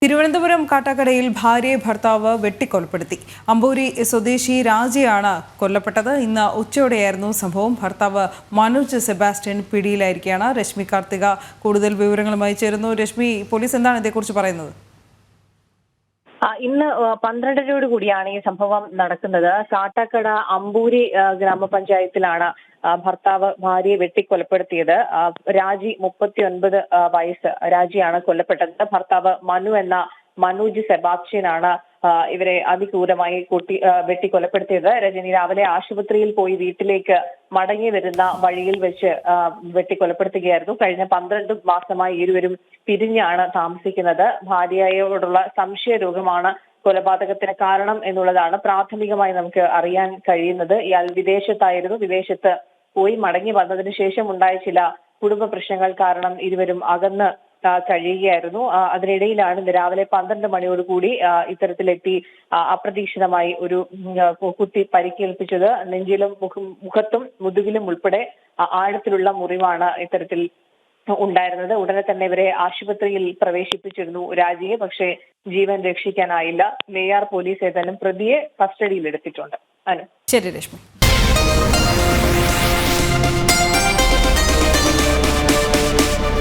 തിരുവനന്തപുരം കാട്ടാക്കടയിൽ ഭാര്യയെ ഭർത്താവ് വെട്ടിക്കൊലപ്പെടുത്തി. അമ്പൂരി സ്വദേശി രാജയാണ് കൊല്ലപ്പെട്ടത്. ഇന്ന് ഉച്ചയോടെയായിരുന്നു സംഭവം. ഭർത്താവ് മനോജ് സെബാസ്റ്റ്യൻ പിടിയിലായിരിക്കുകയാണ്. രശ്മി കാർത്തിക കൂടുതൽ വിവരങ്ങളുമായി ചേരുന്നു. രശ്മി, പോലീസ് എന്താണ് ഇതേക്കുറിച്ച് പറയുന്നത്? ഇന്ന് 12:00 കൂടിയാണ് ഈ സംഭവം നടക്കുന്നത്. കാട്ടാക്കട അമ്പൂരി ഗ്രാമപഞ്ചായത്തിലാണ് ഭർത്താവ് ഭാര്യയെ വെട്ടിക്കൊലപ്പെടുത്തിയത്. രാജി 39 വയസ്സ് രാജിയാണ് കൊല്ലപ്പെട്ടത്. ഭർത്താവ് മനു എന്ന മനോജ് സെബാസ്റ്റ്യനാണ് ഇവരെ അതിക്രൂരമായി വെട്ടിക്കൊലപ്പെടുത്തിയത്. രജനി രാവിലെ ആശുപത്രിയിൽ പോയി വീട്ടിലേക്ക് മടങ്ങി വരുന്ന വഴിയിൽ വെച്ച് വെട്ടിക്കൊലപ്പെടുത്തുകയായിരുന്നു. കഴിഞ്ഞ 12 മാസമായി ഇരുവരും പിരിഞ്ഞാണ് താമസിക്കുന്നത്. ഭാര്യയോടുള്ള സംശയരോഗമാണ് കൊലപാതകത്തിന് കാരണം എന്നുള്ളതാണ് പ്രാഥമികമായി നമുക്ക് അറിയാൻ കഴിയുന്നത്. ഇയാൾ വിദേശത്തായിരുന്നു. വിദേശത്ത് പോയി മടങ്ങി വന്നതിന് ശേഷം ഉണ്ടായ ചില കുടുംബ പ്രശ്നങ്ങൾ കാരണം ഇരുവരും അകന്ന് കഴിയുകയായിരുന്നു. അതിനിടയിലാണ് ഇന്ന് രാവിലെ 12 മണിയോടുകൂടി ഇത്തരത്തിലെത്തി അപ്രതീക്ഷിതമായി ഒരു കുത്തി പരിക്കേൽപ്പിച്ചത്. നെഞ്ചിലും മുഖത്തും മുതുകിലും ഉൾപ്പെടെ ആഴത്തിലുള്ള മുറിവാണ് ഇത്തരത്തിൽ ഉണ്ടായിരുന്നത്. ഉടനെ തന്നെ ഇവരെ ആശുപത്രിയിൽ പ്രവേശിപ്പിച്ചിരുന്നു രാജിയെ. പക്ഷേ ജീവൻ രക്ഷിക്കാനായില്ല. നെയ്യാർ പോലീസ് ഏതായാലും പ്രതിയെ കസ്റ്റഡിയിൽ എടുത്തിട്ടുണ്ട്. ശരി രശ്മി.